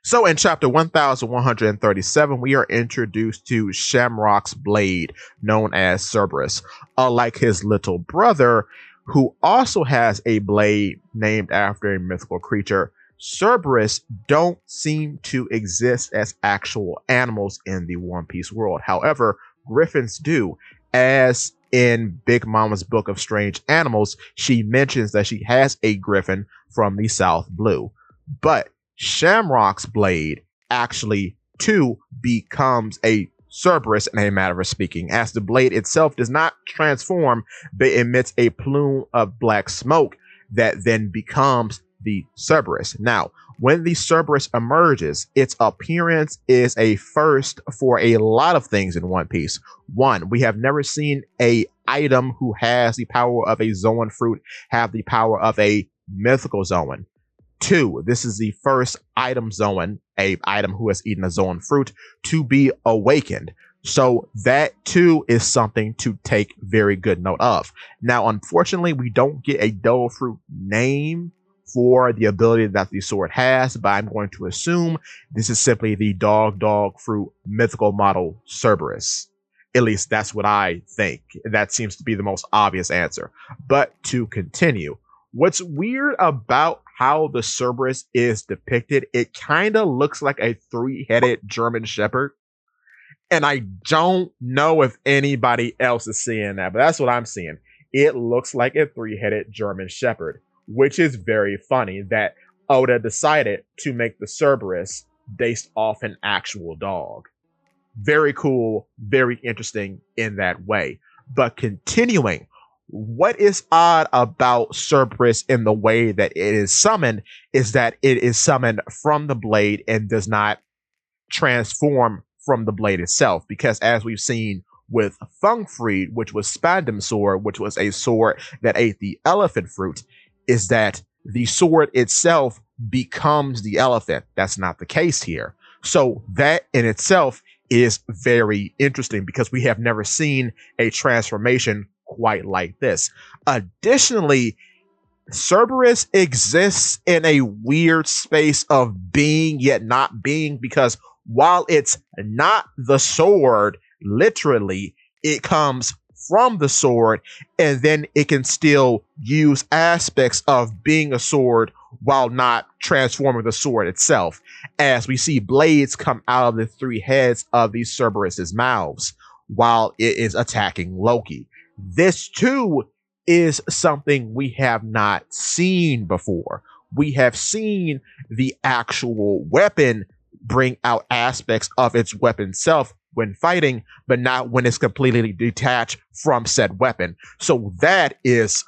So in chapter 1137, we are introduced to Shamrock's blade, known as Cerberus. Unlike his little brother, who also has a blade named after a mythical creature, Cerberus don't seem to exist as actual animals in the One Piece world. However, griffins do, as in Big Mama's Book of Strange Animals, she mentions that she has a griffin from the South Blue. But Shamrock's blade actually too becomes a Cerberus in a matter of speaking, as the blade itself does not transform but emits a plume of black smoke that then becomes the Cerberus. Now, when the Cerberus emerges, its appearance is a first for a lot of things in One Piece. One, we have never seen a item who has the power of a Zoan fruit have the power of a mythical Zoan. Two, this is the first item Zoan, a item who has eaten a Zoan fruit, to be awakened. So that too is something to take very good note of. Now, unfortunately, we don't get a Devil Fruit name for the ability that the sword has, but I'm going to assume this is simply the dog fruit mythical model Cerberus. At least that's what I think. That seems to be the most obvious answer. But to continue, what's weird about how the Cerberus is depicted, it kind of looks like a three-headed German Shepherd. And I don't know if anybody else is seeing that, but that's what I'm seeing. It looks like a three-headed German Shepherd, which is very funny that Oda decided to make the Cerberus based off an actual dog. Very cool, very interesting in that way. But continuing, what is odd about Cerberus in the way that it is summoned is that it is summoned from the blade and does not transform from the blade itself. Because as we've seen with Fungfried, which was Spandam's sword, which was a sword that ate the elephant fruit, is that the sword itself becomes the elephant. That's not the case here. So that in itself is very interesting because we have never seen a transformation quite like this. Additionally, Cerberus exists in a weird space of being yet not being, because while it's not the sword, literally, it comes from the sword, and then it can still use aspects of being a sword while not transforming the sword itself, as we see blades come out of the three heads of these Cerberus's mouths while it is attacking Loki. This too is something we have not seen before. We have seen the actual weapon bring out aspects of its weapon self when fighting, but not when it's completely detached from said weapon. So that is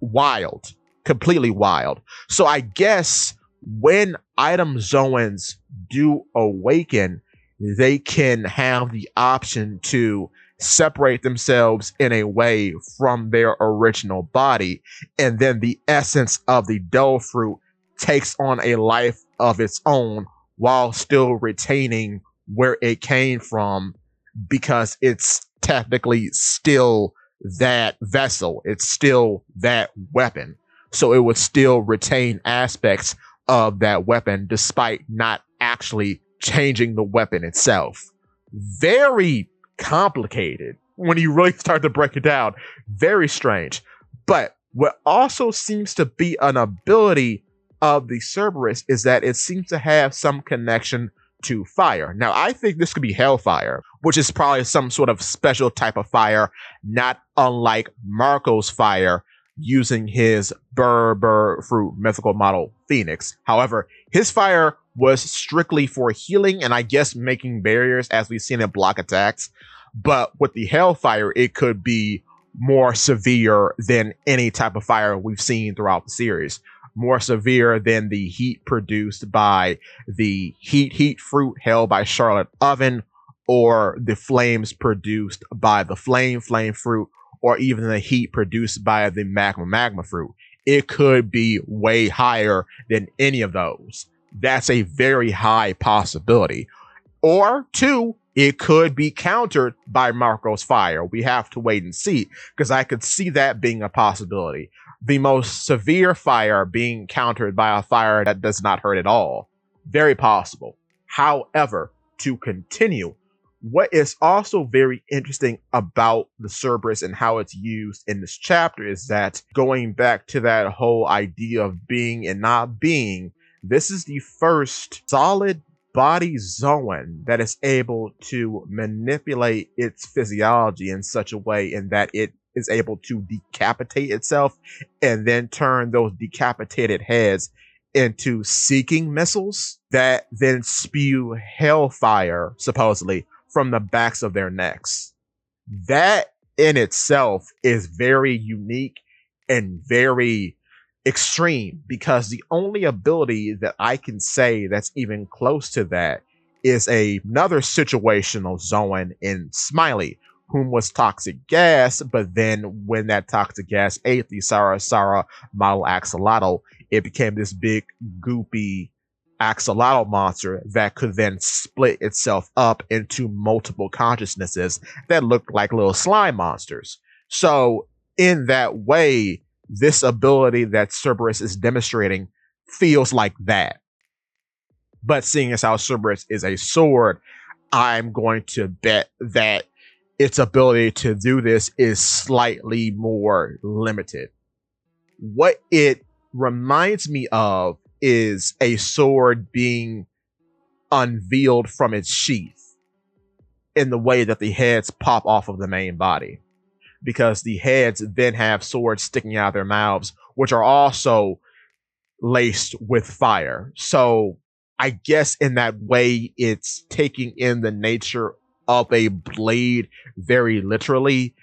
wild, completely wild. So I guess when item Zoans do awaken, they can have the option to separate themselves in a way from their original body, and then the essence of the Devil Fruit takes on a life of its own while still retaining where it came from, because it's technically still that vessel, it's still that weapon. So it would still retain aspects of that weapon despite not actually changing the weapon itself. Very complicated when you really start to break it down. Very strange. But what also seems to be an ability of the Cerberus is that it seems to have some connection to fire. Now, I think this could be Hellfire, which is probably some sort of special type of fire, not unlike Marco's fire using his Berber fruit mythical model Phoenix. However, his fire was strictly for healing and I guess making barriers, as we've seen in block attacks. But with the Hellfire, it could be more severe than any type of fire we've seen throughout the series. More severe than the heat produced by the heat fruit held by Charlotte Oven, or the flames produced by the flame fruit, or even the heat produced by the magma fruit. It could be way higher than any of those. That's a very high possibility. Or two, it could be countered by Marco's fire. We have to wait and see, because I could see that being a possibility. the most severe fire being countered by a fire that does not hurt at all. Very possible. However, to continue, what is also very interesting about the Cerberus and how it's used in this chapter is that going back to that whole idea of being and not being, this is the first solid body Zoan that is able to manipulate its physiology in such a way in that it is able to decapitate itself and then turn those decapitated heads into seeking missiles that then spew hellfire, supposedly, from the backs of their necks. That in itself is very unique and very extreme, because the only ability that I can say that's even close to that is another situational Zoan in Smiley, whom was toxic gas, but then when that toxic gas ate the Sarasara model axolotl, it became this big goopy axolotl monster that could then split itself up into multiple consciousnesses that looked like little slime monsters. So in that way, this ability that Cerberus is demonstrating feels like that. But seeing as how Cerberus is a sword, I'm going to bet that its ability to do this is slightly more limited. What it reminds me of is a sword being unveiled from its sheath in the way that the heads pop off of the main body, because the heads then have swords sticking out of their mouths, which are also laced with fire. So I guess in that way, it's taking in the nature of a blade very literally,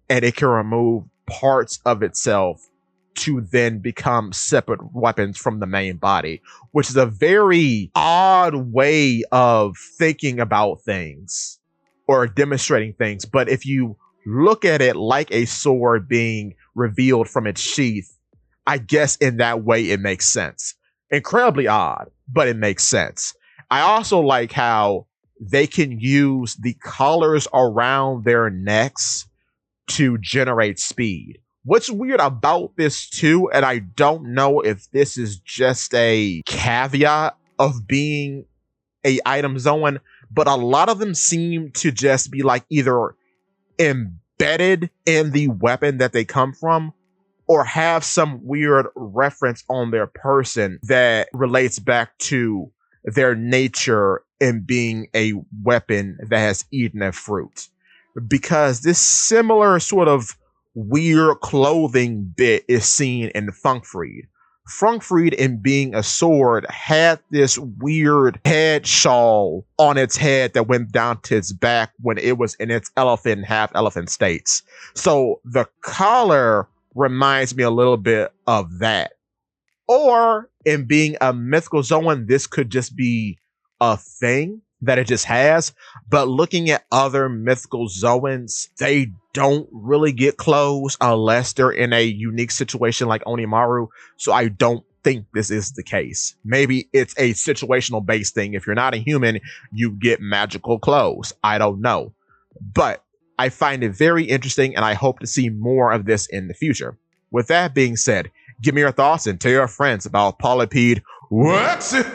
and it can remove parts of itself to then become separate weapons from the main body, which is a very odd way of thinking about things or demonstrating things. But if you look at it like a sword being revealed from its sheath, I guess in that way it makes sense. Incredibly odd, but it makes sense. I also like how they can use the collars around their necks to generate speed. What's weird about this too, and I don't know if this is just a caveat of being a item Zoan, but a lot of them seem to just be like either embedded in the weapon that they come from, or have some weird reference on their person that relates back to their nature in being a weapon that has eaten a fruit. Because this similar sort of weird clothing bit is seen in Funkfried. Funkfried, in being a sword, had this weird head shawl on its head that went down to its back when it was in its elephant, half elephant states. So the collar reminds me a little bit of that. Or in being a mythical Zoan, this could just be a thing that it just has. But looking at other mythical Zoans, they don't really get clothes unless they're in a unique situation like Onimaru. So I don't think this is the case. Maybe it's a situational based thing. If you're not a human, you get magical clothes. I don't know. But I find it very interesting, and I hope to see more of this in the future. With that being said, give me your thoughts and tell your friends about Polypede. What's it?